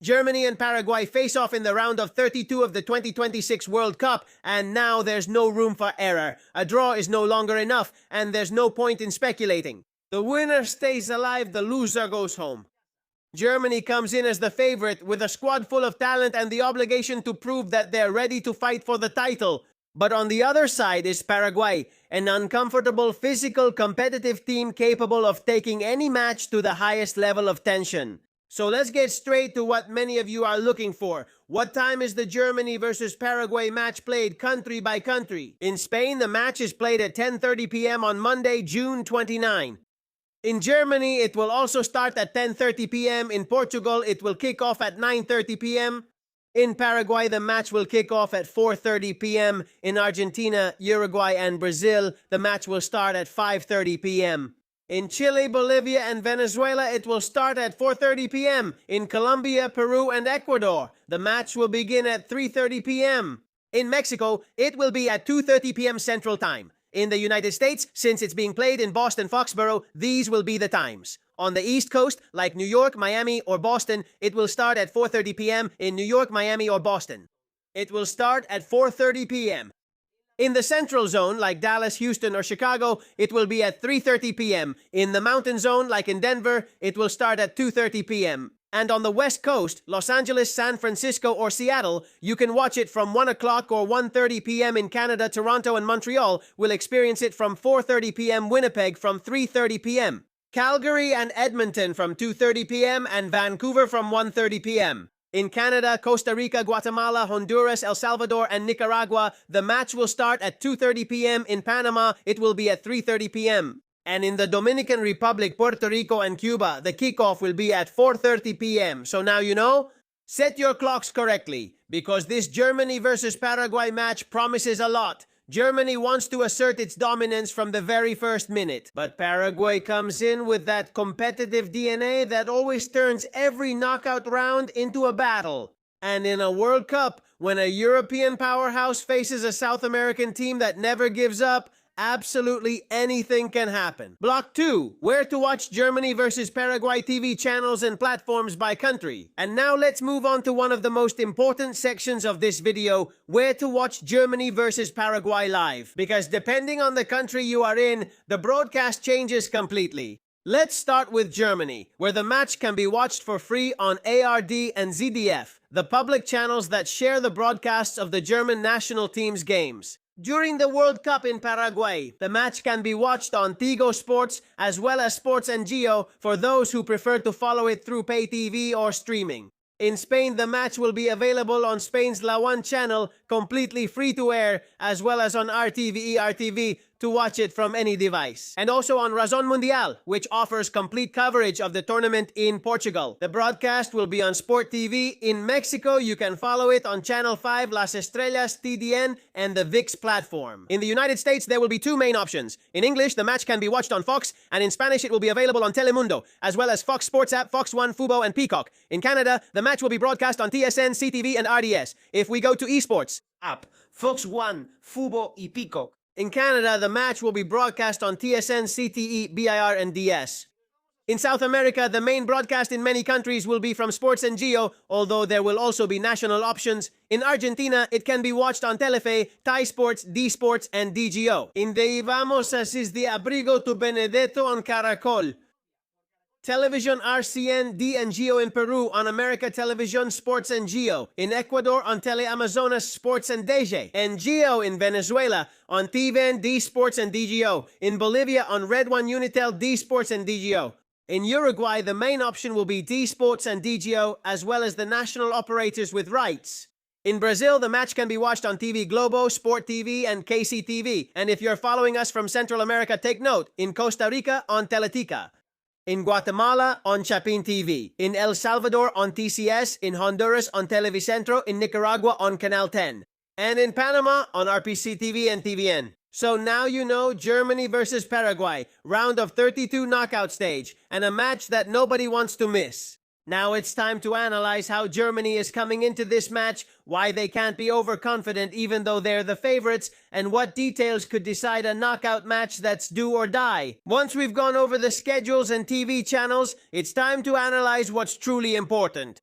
Germany and Paraguay face off in the round of 32 of the 2026 World Cup, and now there's no room for error. A draw is no longer enough, and there's no point in speculating. The winner stays alive, the loser goes home. Germany comes in as the favorite with a squad full of talent and the obligation to prove that they're ready to fight for the title. But on the other side is Paraguay, an uncomfortable, physical, competitive team capable of taking any match to the highest level of tension. So let's get straight to what many of you are looking for. What time is the Germany versus Paraguay match played country by country? In Spain, the match is played at 10:30 p.m. on Monday, June 29. In Germany, it will also start at 10:30 p.m. In Portugal, it will kick off at 9:30 p.m. In Paraguay, the match will kick off at 4:30 p.m. In Argentina, Uruguay, and Brazil, the match will start at 5:30 p.m. In Chile, Bolivia, and Venezuela, it will start at 4:30 p.m. In Colombia, Peru, and Ecuador, the match will begin at 3:30 p.m. In Mexico, it will be at 2:30 p.m. Central Time. In the United States, since it's being played in Boston Foxborough, these will be the times. On the East Coast, like New York, Miami, or Boston, it will start at 4:30 p.m. in New York, Miami, or Boston. It will start at 4:30 p.m. In the Central Zone, like Dallas, Houston, or Chicago, it will be at 3:30 p.m. In the Mountain Zone, like in Denver, it will start at 2:30 p.m. And on the West Coast, Los Angeles, San Francisco, or Seattle, you can watch it from 1 o'clock or 1:30 p.m. in Canada. Toronto and Montreal will experience it from 4:30 p.m. Winnipeg from 3:30 p.m. Calgary and Edmonton from 2:30 p.m. and Vancouver from 1:30 p.m. In Canada, Costa Rica, Guatemala, Honduras, El Salvador, and Nicaragua, the match will start at 2:30 p.m. In Panama, it will be at 3:30 p.m. And in the Dominican Republic, Puerto Rico, and Cuba, the kickoff will be at 4:30 p.m. So now you know? Set your clocks correctly, because this Germany versus Paraguay match promises a lot. Germany wants to assert its dominance from the very first minute, but Paraguay comes in with that competitive DNA that always turns every knockout round into a battle. And in a World Cup, when a European powerhouse faces a South American team that never gives up, absolutely anything can happen. Block 2. Where to watch Germany versus Paraguay TV channels and platforms by country. And now let's move on to one of the most important sections of this video, where to watch Germany versus Paraguay live. Because depending on the country you are in, the broadcast changes completely. Let's start with Germany, where the match can be watched for free on ARD and ZDF, the public channels that share the broadcasts of the German national team's games. During the World Cup in Paraguay, the match can be watched on Tigo Sports as well as Sports and Geo for those who prefer to follow it through pay TV or streaming. In Spain, the match will be available on Spain's La One channel, completely free to air, as well as on RTV to watch it from any device. And also on Razón Mundial, which offers complete coverage of the tournament in Portugal. The broadcast will be on Sport TV. In Mexico, you can follow it on Channel 5, Las Estrellas, TDN, and the ViX platform. In the United States, there will be two main options. In English, the match can be watched on Fox, and in Spanish, it will be available on Telemundo, as well as Fox Sports app, Fox One, Fubo, and Peacock. In Canada, the match will be broadcast on TSN, CTV, and RDS. If we go to esports, app, Fox One, Fubo, y Peacock. In Canada, the match will be broadcast on TSN, CTE, BIR, and DS. In South America, the main broadcast in many countries will be from Sports and Geo, although there will also be national options. In Argentina, it can be watched on Telefe, Thai Sports, D Sports, and DGO. In De Vamos Asís de Abrigo to Benedetto on Caracol. Television RCN, D and Geo in Peru on America Television, Sports and Geo. In Ecuador on Teleamazonas, Sports and DG. And Geo in Venezuela on TVN, D Sports and DGO. In Bolivia on Red One Unitel, D Sports and DGO. In Uruguay, the main option will be D Sports and DGO, as well as the national operators with rights. In Brazil, the match can be watched on TV Globo, Sport TV, and KCTV. And if you're following us from Central America, take note, in Costa Rica on Teletica. In Guatemala, on Chapin TV. In El Salvador, on TCS. In Honduras, on Televicentro. In Nicaragua, on Canal 10. And in Panama, on RPC TV and TVN. So now you know Germany versus Paraguay, round of 32 knockout stage, and a match that nobody wants to miss. Now it's time to analyze how Germany is coming into this match, why they can't be overconfident even though they're the favorites, and what details could decide a knockout match that's do or die. Once we've gone over the schedules and TV channels, it's time to analyze what's truly important.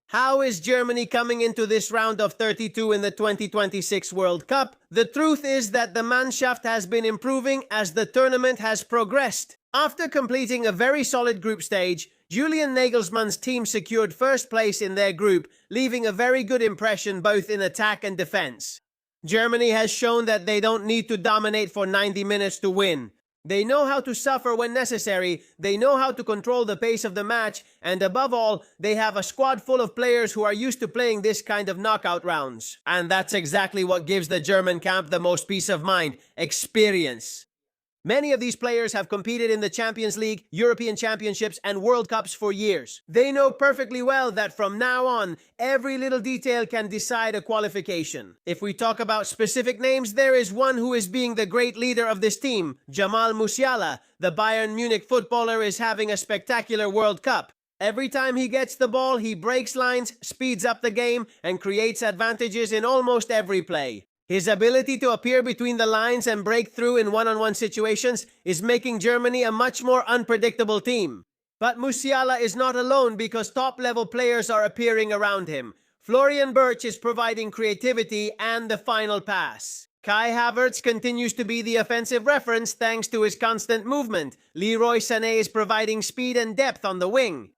How is Germany coming into this round of 32 in the 2026 World Cup? The truth is that the Mannschaft has been improving as the tournament has progressed. After completing a very solid group stage, Julian Nagelsmann's team secured first place in their group, leaving a very good impression both in attack and defense. Germany has shown that they don't need to dominate for 90 minutes to win. They know how to suffer when necessary, they know how to control the pace of the match, and above all, they have a squad full of players who are used to playing this kind of knockout rounds. And that's exactly what gives the German camp the most peace of mind: experience. Many of these players have competed in the Champions League, European Championships, and World Cups for years. They know perfectly well that from now on, every little detail can decide a qualification. If we talk about specific names, there is one who is being the great leader of this team, Jamal Musiala. The Bayern Munich footballer is having a spectacular World Cup. Every time he gets the ball, he breaks lines, speeds up the game, and creates advantages in almost every play. His ability to appear between the lines and break through in one-on-one situations is making Germany a much more unpredictable team. But Musiala is not alone because top-level players are appearing around him. Florian Wirtz is providing creativity and the final pass. Kai Havertz continues to be the offensive reference thanks to his constant movement. Leroy Sané is providing speed and depth on the wing.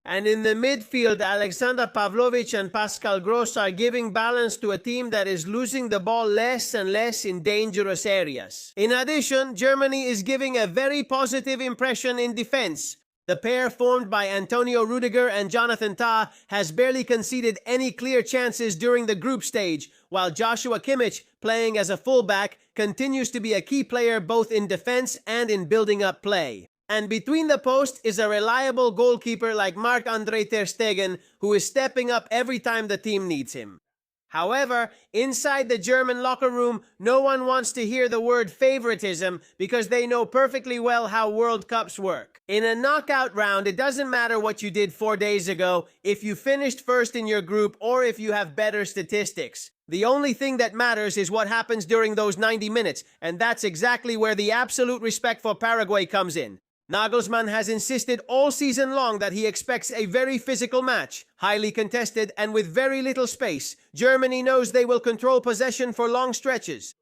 And in the midfield, Alexander Pavlovic and Pascal Gross are giving balance to a team that is losing the ball less and less in dangerous areas. In addition, Germany is giving a very positive impression in defense. The pair formed by Antonio Rudiger and Jonathan Tah has barely conceded any clear chances during the group stage, while Joshua Kimmich, playing as a fullback, continues to be a key player both in defense and in building up play. And between the posts is a reliable goalkeeper like Marc-Andre ter Stegen, who is stepping up every time the team needs him. However, inside the German locker room, no one wants to hear the word favoritism because they know perfectly well how World Cups work. In a knockout round, it doesn't matter what you did 4 days ago, if you finished first in your group, or if you have better statistics. The only thing that matters is what happens during those 90 minutes, and that's exactly where the absolute respect for Paraguay comes in. Nagelsmann has insisted all season long that he expects a very physical match, highly contested and with very little space. Germany knows they will control possession for long stretches.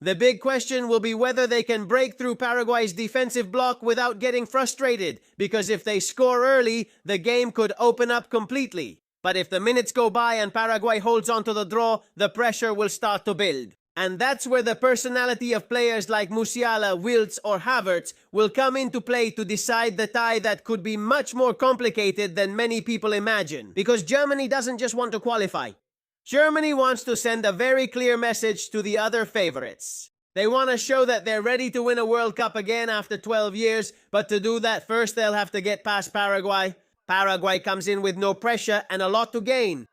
The big question will be whether they can break through Paraguay's defensive block without getting frustrated, because if they score early, the game could open up completely. But if the minutes go by and Paraguay holds on to the draw, the pressure will start to build. And that's where the personality of players like Musiala, Wirtz, or Havertz will come into play to decide the tie that could be much more complicated than many people imagine. Because Germany doesn't just want to qualify. Germany wants to send a very clear message to the other favorites. They want to show that they're ready to win a World Cup again after 12 years, but to do that first they'll have to get past Paraguay. Paraguay comes in with no pressure and a lot to gain.